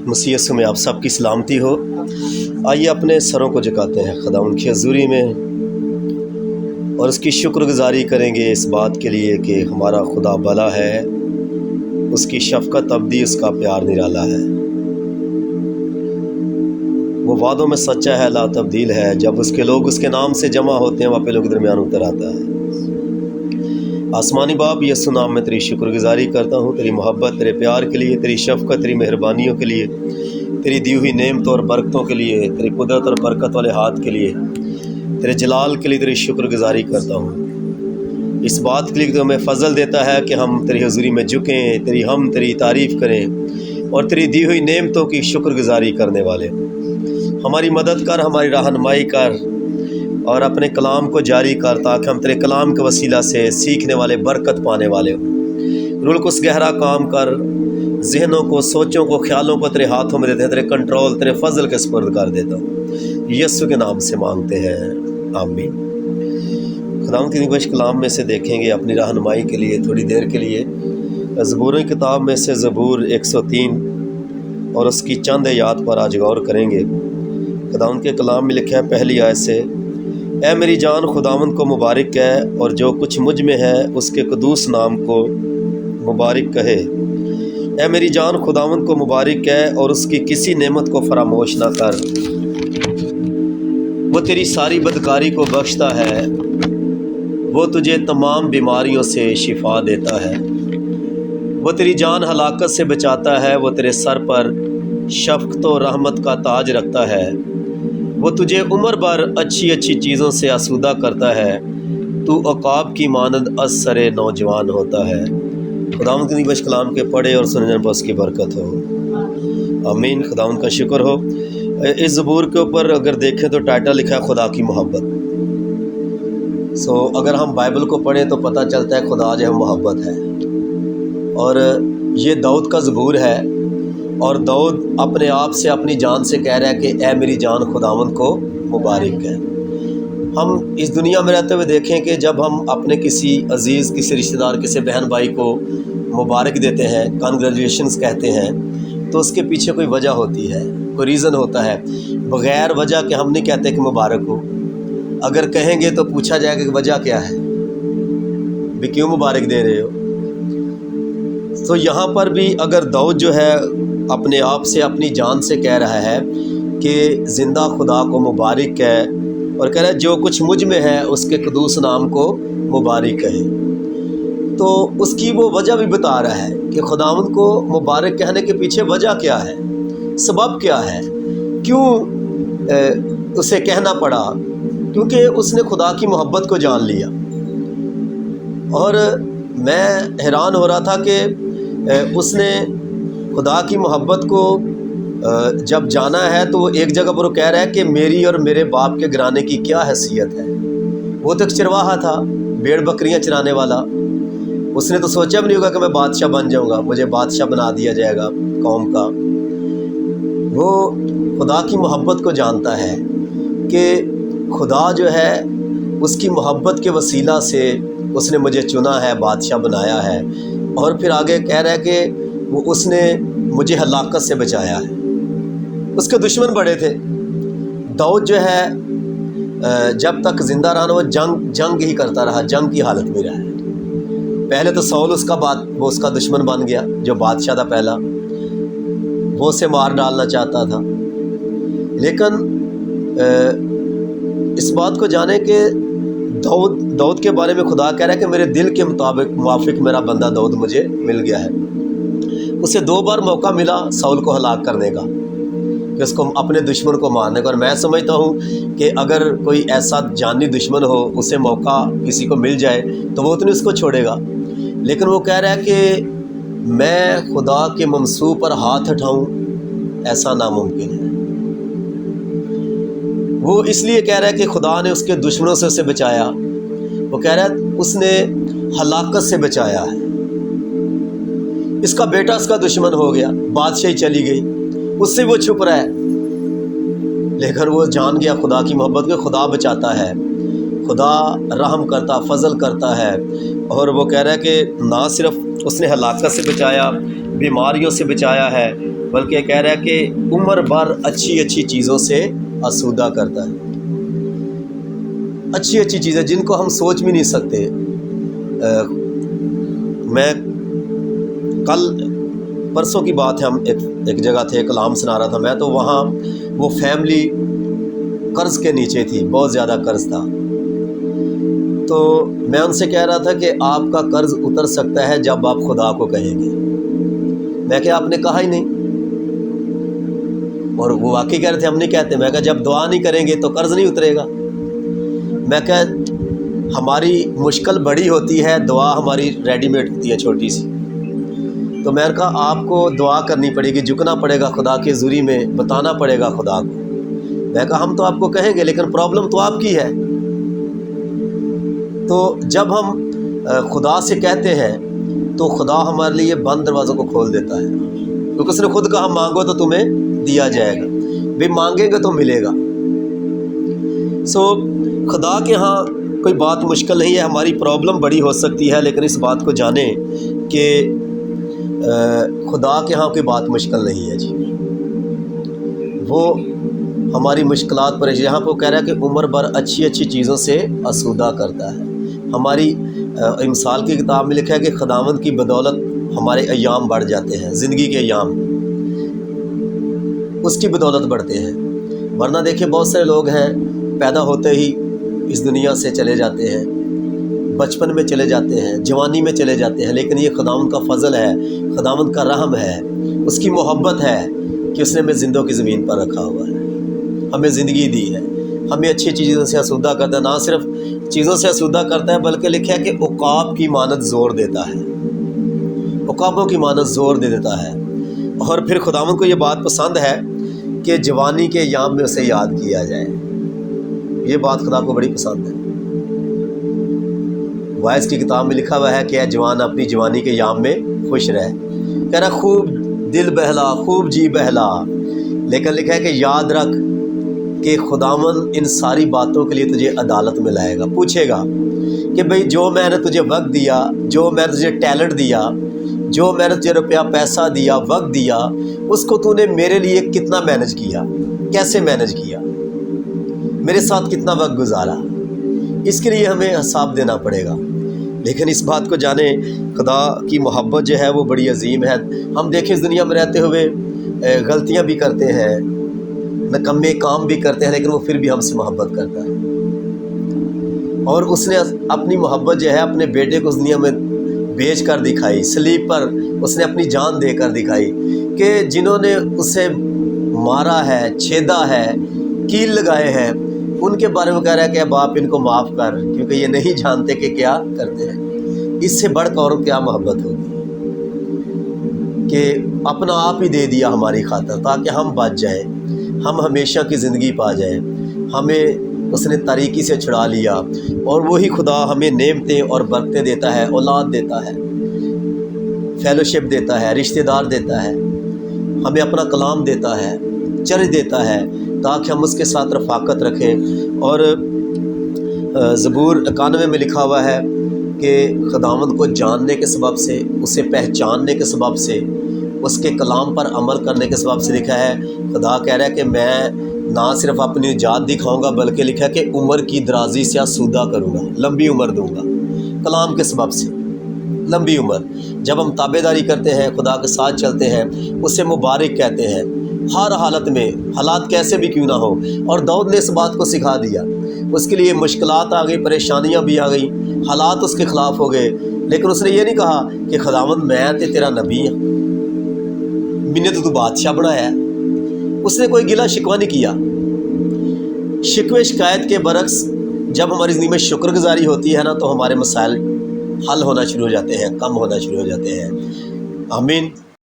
مسیح یسوع میں آپ سب کی سلامتی ہو۔ آئیے اپنے سروں کو جھکاتے ہیں خداوند کی حضوری میں اور اس کی شکر گزاری کریں گے اس بات کے لیے کہ ہمارا خدا بھلا ہے، اس کی شفقت ابدی، اس کا پیار نرالا ہے، وہ وعدوں میں سچا ہے، لا تبدیل ہے۔ جب اس کے لوگ اس کے نام سے جمع ہوتے ہیں وہاں پہ لوگ درمیان اتر آتا ہے۔ آسمانی باپ، یسوع نام میں تیری شکر گزاری کرتا ہوں، تیری محبت، تیرے پیار کے لیے، تیری شفقت، تیری مہربانیوں کے لیے، تیری دی ہوئی نعمتوں اور برکتوں کے لیے، تیری قدرت اور برکت والے ہاتھ کے لیے، تیرے جلال کے لیے تیری شکر گزاری کرتا ہوں۔ اس بات کے لیے کہ تو ہمیں فضل دیتا ہے کہ ہم تیری حضوری میں جھکیں، تیری تعریف کریں اور تیری دی ہوئی نعمتوں کی شکر گزاری کرنے والے۔ ہماری مدد کر، ہماری رہنمائی کر اور اپنے کلام کو جاری کر تاکہ ہم تیرے کلام کے وسیلہ سے سیکھنے والے، برکت پانے والے ہوں۔ روح القدس گہرا کام کر، ذہنوں کو، سوچوں کو، خیالوں کو تیرے ہاتھوں میں دیتے ہیں، تیرے کنٹرول، تیرے فضل کے سپرد کر دیتا ہوں۔ یسوع کے نام سے مانگتے ہیں، آمین۔ خداوند کی نگوش کلام میں سے دیکھیں گے اپنی رہنمائی کے لیے تھوڑی دیر کے لیے زبوروں کی کتاب میں سے زبور 103 اور اس کی چند آیات پر آج غور کریں گے۔ خداوند کے کلام میں لکھا ہے پہلی آیت سے، اے میری جان خداوند کو مبارک ہے اور جو کچھ مجھ میں ہے اس کے قدوس نام کو مبارک کہے۔ اے میری جان خداوند کو مبارک ہے اور اس کی کسی نعمت کو فراموش نہ کر۔ وہ تیری ساری بدکاری کو بخشتا ہے، وہ تجھے تمام بیماریوں سے شفا دیتا ہے۔ وہ تیری جان ہلاکت سے بچاتا ہے، وہ تیرے سر پر شفقت و رحمت کا تاج رکھتا ہے۔ وہ تجھے عمر بھر اچھی اچھی چیزوں سے آسودہ کرتا ہے، تو عقاب کی مانند از سرے نوجوان ہوتا ہے۔ خداوند کی نگوش کلام کے پڑھے اور سننے پر اس کی برکت ہو، آمین۔ خداوند کا شکر ہو۔ اس زبور کے اوپر اگر دیکھیں تو ٹائٹل لکھا ہے خدا کی محبت۔ اگر ہم بائبل کو پڑھیں تو پتہ چلتا ہے خدا جو ہے محبت ہے، اور یہ داؤد کا زبور ہے، اور داؤد اپنے آپ سے، اپنی جان سے کہہ رہا ہے کہ اے میری جان خداوند کو مبارک ہے۔ ہم اس دنیا میں رہتے ہوئے دیکھیں کہ جب ہم اپنے کسی عزیز، کسی رشتہ دار، کسی بہن بھائی کو مبارک دیتے ہیں، کنگریچولیشنز کہتے ہیں، تو اس کے پیچھے کوئی وجہ ہوتی ہے، کوئی ریزن ہوتا ہے۔ بغیر وجہ کہ ہم نہیں کہتے کہ مبارک ہو۔ اگر کہیں گے تو پوچھا جائے گا کہ وجہ کیا ہے، بھی کیوں مبارک دے رہے ہو؟ تو یہاں پر بھی اگر داؤد جو ہے اپنے آپ سے، اپنی جان سے کہہ رہا ہے کہ زندہ خدا کو مبارک ہے، اور کہہ رہا ہے جو کچھ مجھ میں ہے اس کے قدوس نام کو مبارک کہے، تو اس کی وہ وجہ بھی بتا رہا ہے کہ خداوند کو مبارک کہنے کے پیچھے وجہ کیا ہے، سبب کیا ہے، کیوں اسے کہنا پڑا، کیونکہ اس نے خدا کی محبت کو جان لیا۔ اور میں حیران ہو رہا تھا کہ اس نے خدا کی محبت کو جب جانا ہے تو وہ ایک جگہ پر وہ کہہ رہا ہے کہ میری اور میرے باپ کے گھرانے کی کیا حیثیت ہے۔ وہ تو ایک چرواہا تھا، بھیڑ بکریاں چرانے والا۔ اس نے تو سوچا بھی نہیں ہوگا کہ میں بادشاہ بن جاؤں گا، مجھے بادشاہ بنا دیا جائے گا قوم کا۔ وہ خدا کی محبت کو جانتا ہے کہ خدا جو ہے اس کی محبت کے وسیلہ سے اس نے مجھے چنا ہے، بادشاہ بنایا ہے، اور پھر آگے کہہ رہا ہے کہ اس نے مجھے ہلاکت سے بچایا ہے۔ اس کے دشمن بڑے تھے۔ داؤد جو ہے جب تک زندہ رہا وہ جنگ ہی کرتا رہا، جنگ کی حالت میں رہا ہے۔ پہلے تو سول وہ اس کا دشمن بن گیا، جو بادشاہ تھا پہلا، وہ اسے مار ڈالنا چاہتا تھا۔ لیکن اس بات کو جانے کہ داؤد کے بارے میں خدا کہہ رہا ہے کہ میرے دل کے موافق میرا بندہ داؤد مجھے مل گیا ہے۔ اسے 2 بار موقع ملا سول کو ہلاک کرنے کا، کہ اس کو اپنے دشمن کو مارنے کا، اور میں سمجھتا ہوں کہ اگر کوئی ایسا جانی دشمن ہو، اسے موقع کسی کو مل جائے تو وہ اتنی اس کو چھوڑے گا۔ لیکن وہ کہہ رہا ہے کہ میں خدا کے منصوب پر ہاتھ اٹھاؤں، ایسا ناممکن ہے۔ وہ اس لیے کہہ رہا ہے کہ خدا نے اس کے دشمنوں سے اسے بچایا۔ وہ کہہ رہا ہے اس نے ہلاکت سے بچایا ہے۔ اس کا بیٹا اس کا دشمن ہو گیا، بادشاہی چلی گئی، اس سے وہ چھپ رہا ہے، لیکن وہ جان گیا خدا کی محبت کو، خدا بچاتا ہے۔ خدا رحم کرتا، فضل کرتا ہے، اور وہ کہہ رہا ہے کہ نہ صرف اس نے ہلاکت سے بچایا، بیماریوں سے بچایا ہے، بلکہ کہہ رہا ہے کہ عمر بھر اچھی اچھی چیزوں سے آسودہ کرتا ہے۔ اچھی اچھی چیزیں جن کو ہم سوچ بھی نہیں سکتے۔ میں کل پرسوں کی بات ہے، ہم ایک جگہ تھے، کلام سنا رہا تھا میں، تو وہاں وہ فیملی قرض کے نیچے تھی، بہت زیادہ قرض تھا۔ تو میں ان سے کہہ رہا تھا کہ آپ کا قرض اتر سکتا ہے جب آپ خدا کو کہیں گے۔ میں کہ آپ نے کہا ہی نہیں، اور وہ واقعی کہہ رہے تھے ہم نہیں کہتے۔ میں کہا جب دعا نہیں کریں گے تو قرض نہیں اترے گا۔ میں کہ ہماری مشکل بڑی ہوتی ہے، دعا ہماری ریڈی میڈ ہوتی ہے چھوٹی سی۔ تو میں نے کہا آپ کو دعا کرنی پڑے گی، جھکنا پڑے گا خدا کے حضوری میں، بتانا پڑے گا خدا کو۔ میں کہا ہم تو آپ کو کہیں گے لیکن پرابلم تو آپ کی ہے۔ تو جب ہم خدا سے کہتے ہیں تو خدا ہمارے لیے بند دروازوں کو کھول دیتا ہے، کیونکہ اس نے خود کہا مانگو تو تمہیں دیا جائے گا، بھی مانگیں گے تو ملے گا۔ خدا کے ہاں کوئی بات مشکل نہیں ہے، ہماری پرابلم بڑی ہو سکتی ہے، لیکن اس بات کو جانیں کہ خدا کے ہاں کوئی بات مشکل نہیں ہے جی۔ وہ ہماری مشکلات پر یہاں پہ کہہ رہا ہے کہ عمر بھر اچھی اچھی چیزوں سے آسودہ کرتا ہے۔ ہماری امثال کی کتاب میں لکھا ہے کہ خداوند کی بدولت ہمارے ایام بڑھ جاتے ہیں، زندگی کے ایام اس کی بدولت بڑھتے ہیں۔ ورنہ دیکھیں بہت سارے لوگ ہیں پیدا ہوتے ہی اس دنیا سے چلے جاتے ہیں، بچپن میں چلے جاتے ہیں، جوانی میں چلے جاتے ہیں، لیکن یہ خداوند کا فضل ہے، خداوند کا رحم ہے، اس کی محبت ہے کہ اس نے ہمیں زندوں کی زمین پر رکھا ہوا ہے، ہمیں زندگی دی ہے، ہمیں اچھی اچھی چیزوں سے آسودہ کرتا ہے۔ نہ صرف چیزوں سے آسودہ کرتا ہے بلکہ لکھا ہے کہ عقاب کی مانند زور دیتا ہے، عقابوں کی مانند زور دے دیتا ہے۔ اور پھر خداوند کو یہ بات پسند ہے کہ جوانی کے ایام میں اسے یاد کیا جائے، یہ بات خدا کو بڑی پسند ہے۔ وائس کی کتاب میں لکھا ہوا ہے کہ اے جوان اپنی جوانی کے ایام میں خوش رہ، کہہ رہا خوب دل بہلا، خوب جی بہلا، لیکن لکھا ہے کہ یاد رکھ کہ خداوند ان ساری باتوں کے لیے تجھے عدالت میں لائے گا، پوچھے گا کہ بھئی جو میں نے تجھے وقت دیا، جو میں نے تجھے ٹیلنٹ دیا، جو میں نے تجھے روپیہ پیسہ دیا، وقت دیا، اس کو تو نے میرے لیے کتنا مینج کیا، کیسے مینج کیا، میرے ساتھ کتنا وقت گزارا، اس کے لیے ہمیں حساب دینا پڑے گا۔ لیکن اس بات کو جانیں خدا کی محبت جو ہے وہ بڑی عظیم ہے۔ ہم دیکھیں اس دنیا میں رہتے ہوئے غلطیاں بھی کرتے ہیں، نکمے کام بھی کرتے ہیں، لیکن وہ پھر بھی ہم سے محبت کرتا ہے، اور اس نے اپنی محبت جو ہے اپنے بیٹے کو اس دنیا میں بیچ کر دکھائی، صلیب پر اس نے اپنی جان دے کر دکھائی کہ جنہوں نے اسے مارا ہے، چھیدا ہے، کیل لگائے ہیں، ان کے بارے میں کہہ رہا ہے کہ اب آپ ان کو معاف کر، کیونکہ یہ نہیں جانتے کہ کیا کرتے ہیں۔ اس سے بڑھ کر اور کیا محبت ہوگی کہ اپنا آپ ہی دے دیا ہماری خاطر تاکہ ہم بچ جائیں، ہم ہمیشہ کی زندگی پا جائیں۔ ہمیں اس نے تاریکی سے چھڑا لیا، اور وہی خدا ہمیں نعمتیں اور برکتیں دیتا ہے، اولاد دیتا ہے، فیلوشپ دیتا ہے، رشتہ دار دیتا ہے، ہمیں اپنا کلام دیتا ہے، چرچ دیتا ہے تاکہ ہم اس کے ساتھ رفاقت رکھیں۔ اور زبور 91 میں لکھا ہوا ہے کہ خداوند کو جاننے کے سبب سے، اسے پہچاننے کے سبب سے، اس کے کلام پر عمل کرنے کے سبب سے لکھا ہے، خدا کہہ رہا ہے کہ میں نہ صرف اپنی نجات دکھاؤں گا بلکہ لکھا ہے کہ عمر کی درازی سے آسودہ کروں گا، لمبی عمر دوں گا کلام کے سبب سے، لمبی عمر۔ جب ہم تابع داری کرتے ہیں، خدا کے ساتھ چلتے ہیں، اسے مبارک کہتے ہیں ہر حالت میں، حالات کیسے بھی کیوں نہ ہو۔ اور داؤد نے اس بات کو سکھا دیا، اس کے لیے مشکلات آ گئی، پریشانیاں بھی آ گئیں، حالات اس کے خلاف ہو گئے، لیکن اس نے یہ نہیں کہا کہ خداوند میں تے تیرا نبی ہوں، میں نے تو بادشاہ بنایا ہے۔ اس نے کوئی گلہ شکوہ نہیں کیا۔ شکوے شکایت کے برعکس جب ہماری زندگی میں شکر گزاری ہوتی ہے نا، تو ہمارے مسائل حل ہونا شروع ہو جاتے ہیں، کم ہونا شروع ہو جاتے ہیں۔ آمین۔